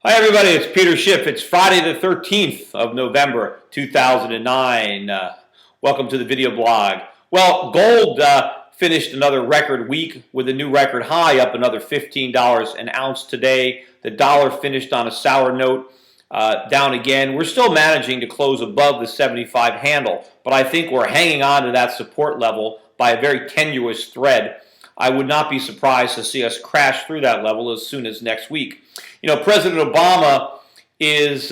Hi everybody, it's Peter Schiff. It's Friday the 13th of November 2009. Welcome to the video blog. Well, gold finished another record week with a new record high, up another $15 an ounce today. The dollar finished on a sour note, down again. We're still managing to close above the 75 handle, but I think we're hanging on to that support level by a very tenuous thread. I would not be surprised to see us crash through that level as soon as next week. You know, President Obama is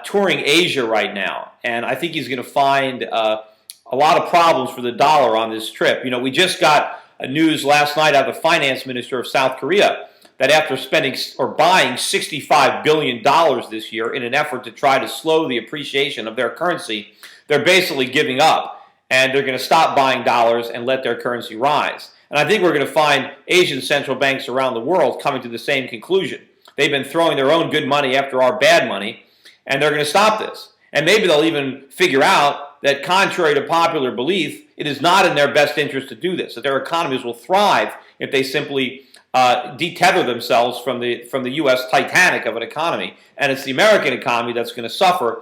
touring Asia right now, and I think he's going to find a lot of problems for the dollar on this trip. You know, we just got news last night out of the finance minister of South Korea that after spending or buying $65 billion this year in an effort to try to slow the appreciation of their currency, they're basically giving up, and they're going to stop buying dollars and let their currency rise. And I think we're going to find Asian central banks around the world coming to the same conclusion. They've been throwing their own good money after our bad money, and they're going to stop this. And maybe they'll even figure out that, contrary to popular belief, it is not in their best interest to do this, that their economies will thrive if they simply detether themselves from the U.S. Titanic of an economy. And it's the American economy that's going to suffer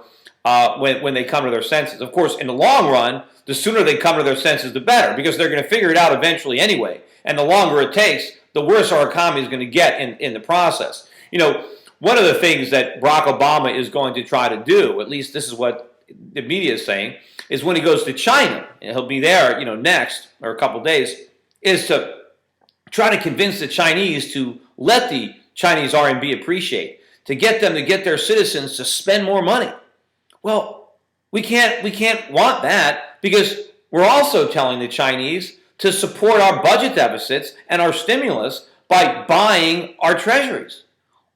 when they come to their senses. Of course, in the long run, the sooner they come to their senses, the better, because they're going to figure it out eventually anyway. And the longer it takes, the worse our economy is going to get in the process. You know, one of the things that Barack Obama is going to try to do, at least this is what the media is saying, is when he goes to China, and he'll be there, next, or a couple days, is to try to convince the Chinese to let the Chinese RMB appreciate, to get them to get their citizens to spend more money. Well, we can't want that, because we're also telling the Chinese to support our budget deficits and our stimulus by buying our treasuries.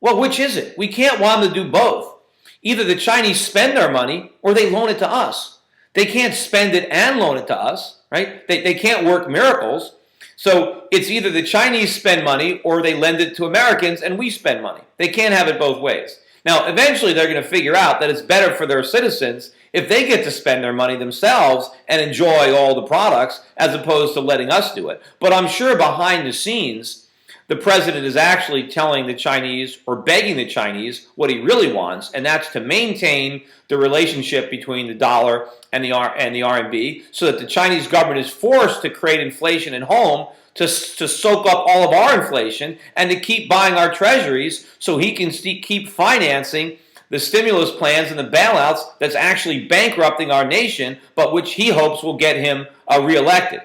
Well, which is it? We can't want them to do both. Either the Chinese spend their money or they loan it to us. They can't spend it and loan it to us, right? They can't work miracles. So it's either the Chinese spend money or they lend it to Americans and we spend money. They can't have it both ways. Now, eventually they're going to figure out that it's better for their citizens if they get to spend their money themselves and enjoy all the products as opposed to letting us do it. But I'm sure behind the scenes, the president is actually telling the Chinese or begging the Chinese what he really wants, and that's to maintain the relationship between the dollar and the RMB so that the Chinese government is forced to create inflation at home to soak up all of our inflation and to keep buying our treasuries so he can keep financing the stimulus plans and the bailouts that's actually bankrupting our nation, but which he hopes will get him reelected.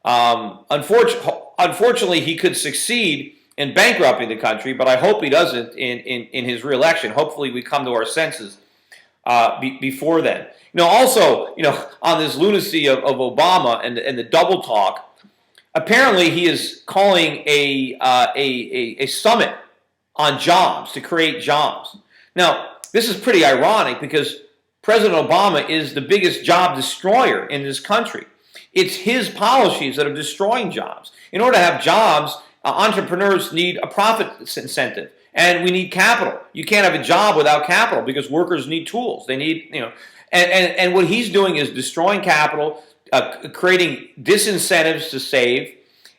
Unfortunately, he could succeed in bankrupting the country, but I hope he doesn't in his reelection. Hopefully we come to our senses before then. Also, on this lunacy of Obama and the double talk, apparently he is calling a summit on jobs, to create jobs. Now, this is pretty ironic because President Obama is the biggest job destroyer in this country. It's his policies that are destroying jobs. In order to have jobs, entrepreneurs need a profit incentive, and we need capital. You can't have a job without capital because workers need tools. They need, and what he's doing is destroying capital, creating disincentives to save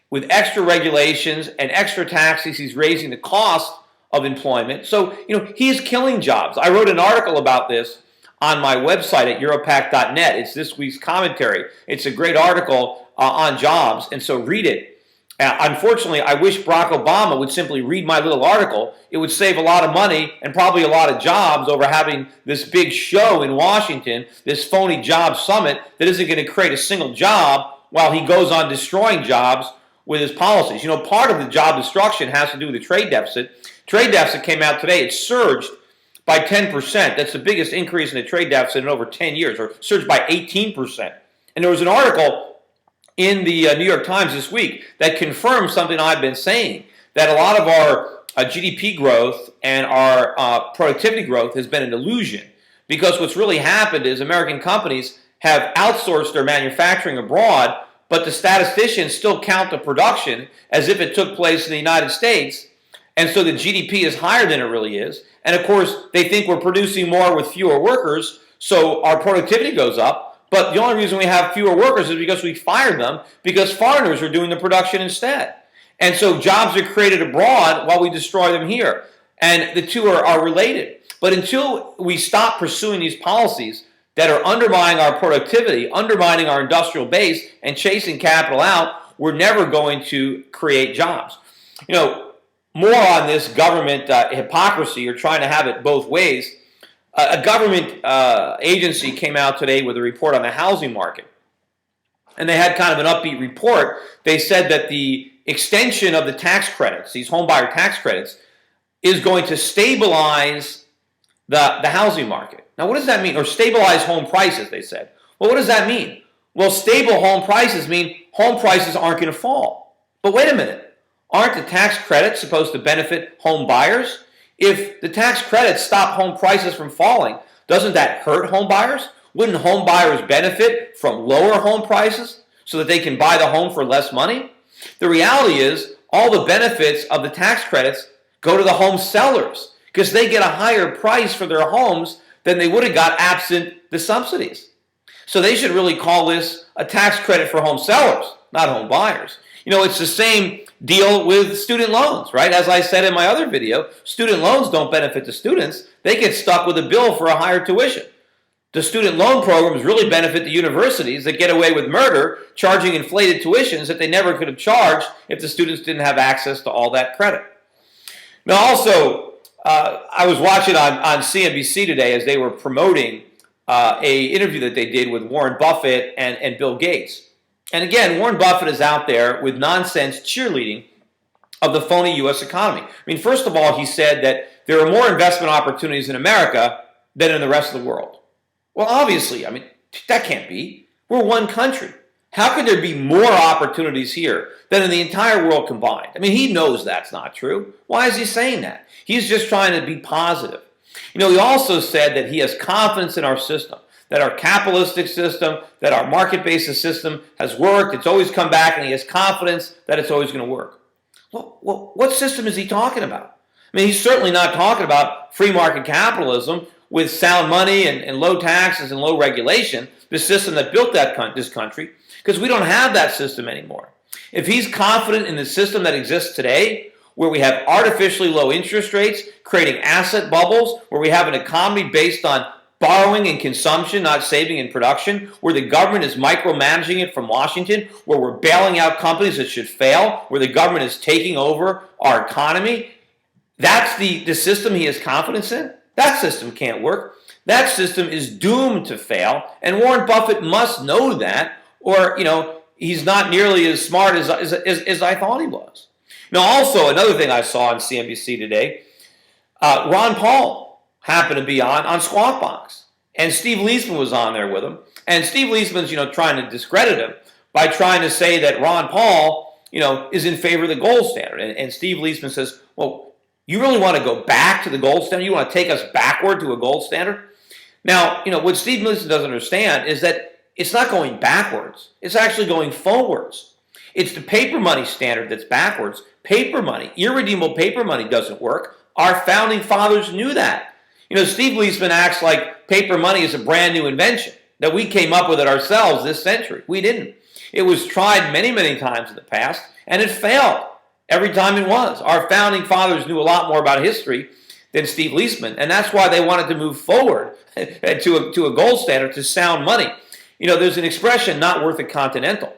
with extra regulations and extra taxes. He's raising the cost of employment. So, he's killing jobs. I wrote an article about this on my website at Europac.net. It's this week's commentary. It's a great article on jobs, and so read it. Unfortunately, I wish Barack Obama would simply read my little article. It would save a lot of money and probably a lot of jobs over having this big show in Washington, this phony job summit that isn't going to create a single job while he goes on destroying jobs with his policies. Part of the job destruction has to do with the trade deficit. Trade deficit came out today. It surged by 10%. That's the biggest increase in the trade deficit in over 10 years, or surged by 18%. And there was an article in the New York Times this week that confirmed something I've been saying, that a lot of our GDP growth and our productivity growth has been an illusion, because what's really happened is American companies have outsourced their manufacturing abroad, but the statisticians still count the production as if it took place in the United States, and so the GDP is higher than it really is. And of course, they think we're producing more with fewer workers, so our productivity goes up. But the only reason we have fewer workers is because we fired them, because foreigners are doing the production instead. And so jobs are created abroad while we destroy them here. And the two are related. But until we stop pursuing these policies that are undermining our productivity, undermining our industrial base, and chasing capital out, we're never going to create jobs. You know, more on this government hypocrisy, or trying to have it both ways. A government agency came out today with a report on the housing market. And they had kind of an upbeat report. They said that the extension of the tax credits, these homebuyer tax credits, is going to stabilize the housing market. Now, what does that mean? Or stabilize home prices, they said. Well, what does that mean? Well, stable home prices mean home prices aren't going to fall. But wait a minute. Aren't the tax credits supposed to benefit home buyers? If the tax credits stop home prices from falling, doesn't that hurt home buyers? Wouldn't home buyers benefit from lower home prices so that they can buy the home for less money? The reality is all the benefits of the tax credits go to the home sellers because they get a higher price for their homes than they would have got absent the subsidies. So they should really call this a tax credit for home sellers, not home buyers. You know, it's the same deal with student loans, right? As I said in my other video, student loans don't benefit the students. They get stuck with a bill for a higher tuition. The student loan programs really benefit the universities that get away with murder, charging inflated tuitions that they never could have charged if the students didn't have access to all that credit. Now, also, I was watching on CNBC today as they were promoting an interview that they did with Warren Buffett and Bill Gates. And again, Warren Buffett is out there with nonsense cheerleading of the phony U.S. economy. I mean, first of all, he said that there are more investment opportunities in America than in the rest of the world. Well, obviously, I mean, that can't be. We're one country. How could there be more opportunities here than in the entire world combined? I mean, he knows that's not true. Why is he saying that? He's just trying to be positive. You know, he also said that he has confidence in our system, that our capitalistic system, that our market-based system has worked. It's always come back, and he has confidence that it's always going to work. Well, what system is he talking about? I mean, he's certainly not talking about free market capitalism with sound money and low taxes and low regulation, the system that built this country, because we don't have that system anymore. If he's confident in the system that exists today, where we have artificially low interest rates, creating asset bubbles, where we have an economy based on borrowing and consumption, not saving and production, where the government is micromanaging it from Washington, where we're bailing out companies that should fail, where the government is taking over our economy, that's the system he has confidence in? That system can't work. That system is doomed to fail, and Warren Buffett must know that, or, you know, he's not nearly as smart as I thought he was. Now, also, another thing I saw on CNBC today, Ron Paul happened to be on Squawk Box, and Steve Leisman was on there with him, and Steve Leisman's, you know, trying to discredit him by trying to say that Ron Paul, you know, is in favor of the gold standard, and Steve Leisman says, well, you really want to go back to the gold standard? You want to take us backward to a gold standard? Now, you know, what Steve Leisman doesn't understand is that it's not going backwards. It's actually going forwards. It's the paper money standard that's backwards. Paper money, irredeemable paper money doesn't work. Our founding fathers knew that. You know, Steve Leisman acts like paper money is a brand new invention, that we came up with it ourselves this century. We didn't. It was tried many, many times in the past, and it failed. Every time it was. Our founding fathers knew a lot more about history than Steve Leisman, and that's why they wanted to move forward to a gold standard, to sound money. You know, there's an expression, not worth a continental.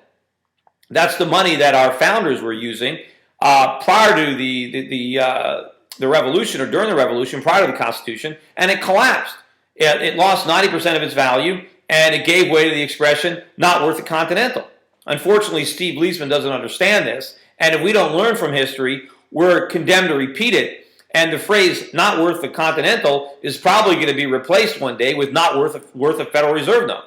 That's the money that our founders were using prior to the revolution, or during the revolution, prior to the Constitution, and it collapsed. It lost 90% of its value, and it gave way to the expression, not worth a continental. Unfortunately, Steve Leisman doesn't understand this, and if we don't learn from history, we're condemned to repeat it. And the phrase, not worth the continental, is probably going to be replaced one day with not worth a Federal Reserve note.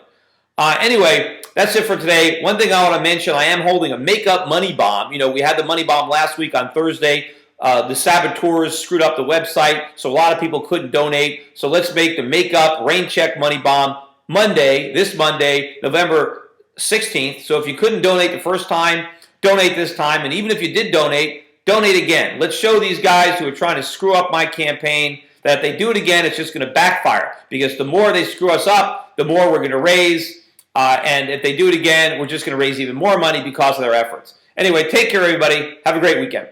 Anyway, that's it for today. One thing I want to mention, I am holding a make-up money bomb. You know, we had the money bomb last week on Thursday. The saboteurs screwed up the website, so a lot of people couldn't donate. So let's make the make-up rain check money bomb this Monday, November 16th. So if you couldn't donate the first time, donate this time, and even if you did donate, donate again. Let's show these guys who are trying to screw up my campaign that if they do it again, it's just going to backfire, because the more they screw us up, the more we're going to raise, and if they do it again, we're just going to raise even more money because of their efforts. Anyway, take care, everybody. Have a great weekend.